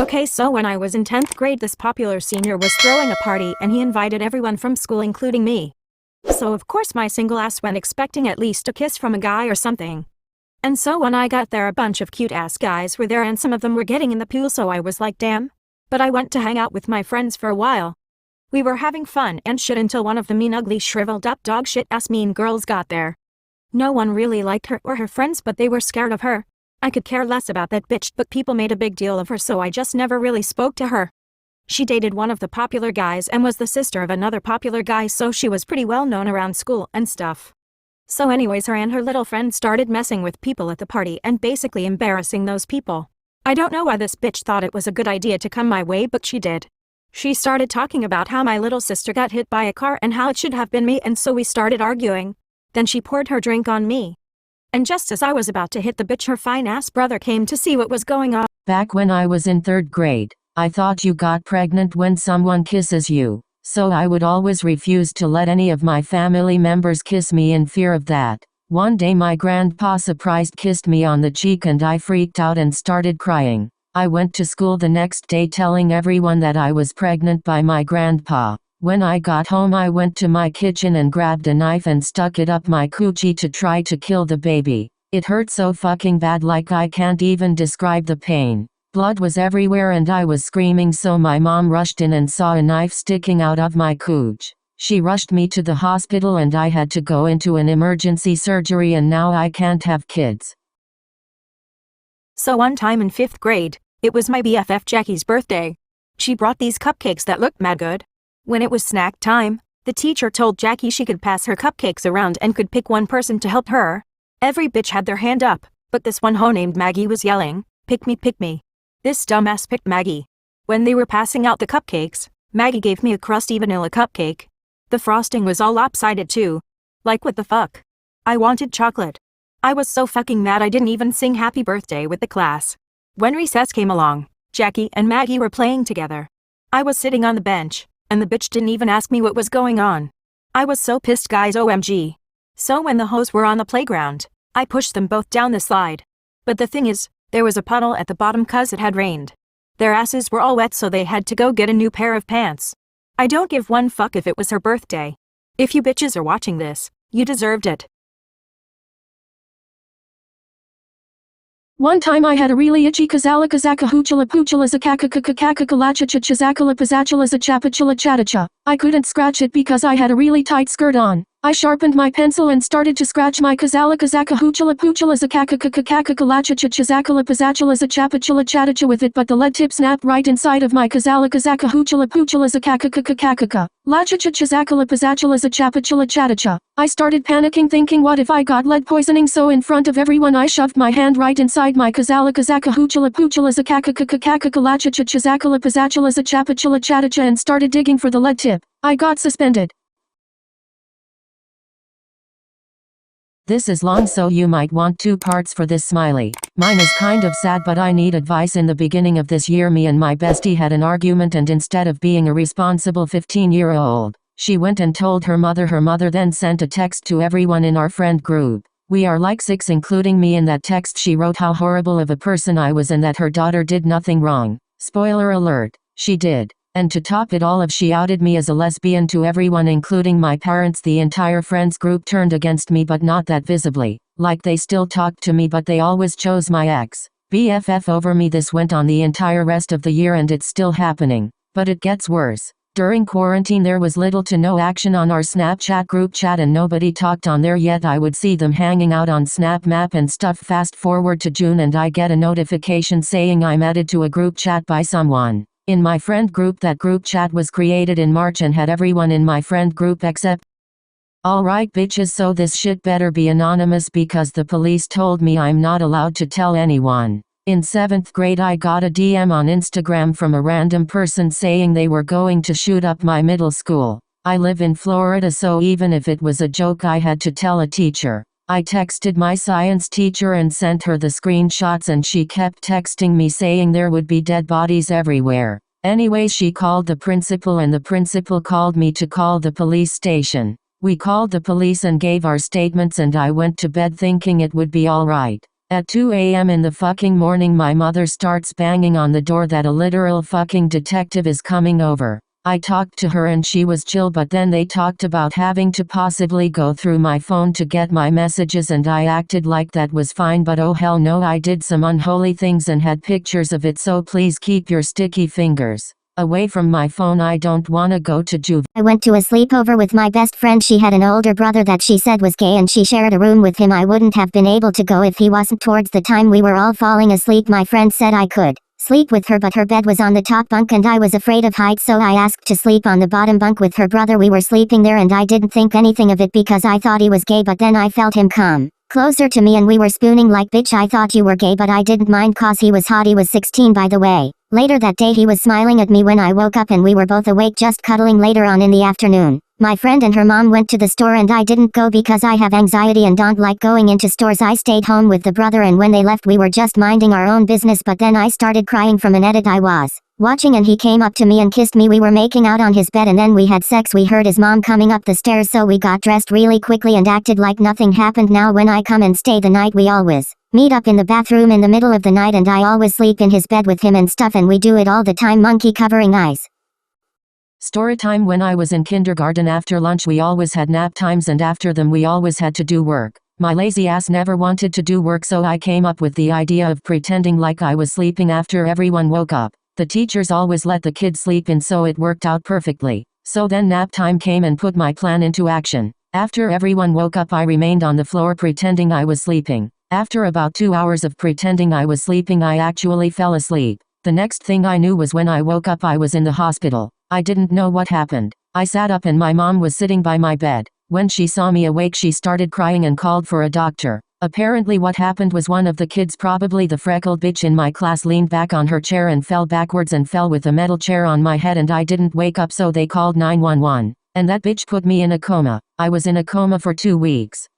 Okay, so when I was in 10th grade, this popular senior was throwing a party and he invited everyone from school including me. So of course my single ass went expecting at least a kiss from a guy or something. And so when I got there, a bunch of cute ass guys were there and some of them were getting in the pool, so I was like damn. But I went to hang out with my friends for a while. We were having fun and shit until one of the mean ugly shriveled up dog shit ass mean girls got there. No one really liked her or her friends, but they were scared of her. I could care less about that bitch, but people made a big deal of her, so I just never really spoke to her. She dated one of the popular guys and was the sister of another popular guy, so she was pretty well known around school and stuff. So anyways, her and her little friend started messing with people at the party and basically embarrassing those people. I don't know why this bitch thought it was a good idea to come my way, but she did. She started talking about how my little sister got hit by a car and how it should have been me, and so we started arguing. Then she poured her drink on me. And just as I was about to hit the bitch, her fine-ass brother came to see what was going on. Back when I was in 3rd grade, I thought you got pregnant when someone kisses you, so I would always refuse to let any of my family members kiss me in fear of that. One day my grandpa surprised kissed me on the cheek and I freaked out and started crying. I went to school the next day telling everyone that I was pregnant by my grandpa. When I got home, I went to my kitchen and grabbed a knife and stuck it up my coochie to try to kill the baby. It hurt so fucking bad, like I can't even describe the pain. Blood was everywhere and I was screaming, so my mom rushed in and saw a knife sticking out of my cooch. She rushed me to the hospital and I had to go into an emergency surgery, and now I can't have kids. So one time in 5th grade, it was my BFF Jackie's birthday. She brought these cupcakes that looked mad good. When it was snack time, the teacher told Jackie she could pass her cupcakes around and could pick one person to help her. Every bitch had their hand up, but this one hoe named Maggie was yelling, "Pick me, pick me." This dumbass picked Maggie. When they were passing out the cupcakes, Maggie gave me a crusty vanilla cupcake. The frosting was all lopsided too. Like what the fuck? I wanted chocolate. I was so fucking mad I didn't even sing happy birthday with the class. When recess came along, Jackie and Maggie were playing together. I was sitting on the bench, and the bitch didn't even ask me what was going on. I was so pissed, guys, OMG. So when the hoes were on the playground, I pushed them both down the slide. But the thing is, there was a puddle at the bottom cause it had rained. Their asses were all wet, so they had to go get a new pair of pants. I don't give one fuck if it was her birthday. If you bitches are watching this, you deserved it. One time I had a really itchy kazala kazaka hoochula poochula zakaka kakaka kalachacha chazakala pazachula zachapachula chatacha. I couldn't scratch it because I had a really tight skirt on. I sharpened my pencil and started to scratch my kazala kazaka hoochula poochula zakaka kakaka kalachacha chazakala pazachula zachapachula chatacha with it, but the lead tip snapped right inside of my kazala kazaka hoochula poochula zakaka kakaka lachacha chazakala pazachula zachapachula chatacha. I started panicking, thinking what if I got lead poisoning, so in front of everyone I shoved my hand right inside my kazala kazaka hoochula poochula zakaka kakaka lachacha chazakala pazachula zachapachula chatacha and started digging for the lead tip. I got suspended. This is long, so you might want 2 parts for this smiley. Mine is kind of sad, but I need advice. In the beginning of this year, me and my bestie had an argument, and instead of being a responsible 15-year-old, she went and told her mother. Her mother then sent a text to everyone in our friend group. We are like 6, including me. In that text she wrote how horrible of a person I was and that her daughter did nothing wrong. Spoiler alert, she did. And to top it all, she outed me as a lesbian to everyone, including my parents. The entire friends group turned against me, but not that visibly. Like they still talked to me, but they always chose my ex BFF over me. This went on the entire rest of the year and it's still happening. But it gets worse. During quarantine there was little to no action on our Snapchat group chat and nobody talked on there, yet I would see them hanging out on Snap Map and stuff. Fast forward to June and I get a notification saying I'm added to a group chat by someone in my friend group. That group chat was created in March and had everyone in my friend group except. Alright bitches, so this shit better be anonymous because the police told me I'm not allowed to tell anyone. In 7th grade I got a DM on Instagram from a random person saying they were going to shoot up my middle school. I live in Florida, so even if it was a joke I had to tell a teacher. I texted my science teacher and sent her the screenshots, and she kept texting me saying there would be dead bodies everywhere. Anyway, she called the principal and the principal called me to call the police station. We called the police and gave our statements, and I went to bed thinking it would be alright. At 2 a.m. in the fucking morning my mother starts banging on the door that a literal fucking detective is coming over. I talked to her and she was chill, but then they talked about having to possibly go through my phone to get my messages and I acted like that was fine, but oh hell no, I did some unholy things and had pictures of it, so please keep your sticky fingers away from my phone. I don't wanna go to juv. I went to a sleepover with my best friend. She had an older brother that she said was gay and she shared a room with him. I wouldn't have been able to go if he wasn't. Towards the time we were all falling asleep, my friend said I could sleep with her, but her bed was on the top bunk and I was afraid of heights, so I asked to sleep on the bottom bunk with her brother. We were sleeping there and I didn't think anything of it because I thought he was gay, but then I felt him come closer to me and we were spooning like, bitch, I thought you were gay, but I didn't mind cause he was hot. He was 16 by the way. Later that day he was smiling at me when I woke up and we were both awake just cuddling. Later on in the afternoon, my friend and her mom went to the store and I didn't go because I have anxiety and don't like going into stores. I stayed home with the brother and when they left we were just minding our own business, but then I started crying from an edit I was watching and he came up to me and kissed me. We were making out on his bed and then we had sex. We heard his mom coming up the stairs, so we got dressed really quickly and acted like nothing happened. Now when I come and stay the night we always meet up in the bathroom in the middle of the night and I always sleep in his bed with him and stuff, and we do it all the time. Monkey covering eyes. Storytime. When I was in kindergarten, after lunch we always had nap times and after them we always had to do work. My lazy ass never wanted to do work, so I came up with the idea of pretending like I was sleeping after everyone woke up. The teachers always let the kids sleep in, so it worked out perfectly. So then nap time came and put my plan into action. After everyone woke up I remained on the floor pretending I was sleeping. After about 2 hours of pretending I was sleeping I actually fell asleep. The next thing I knew was when I woke up I was in the hospital. I didn't know what happened. I sat up and my mom was sitting by my bed. When she saw me awake she started crying and called for a doctor. Apparently what happened was one of the kids, probably the freckled bitch in my class, leaned back on her chair and fell backwards and fell with a metal chair on my head and I didn't wake up, so they called 911. And that bitch put me in a coma. I was in a coma for 2 weeks.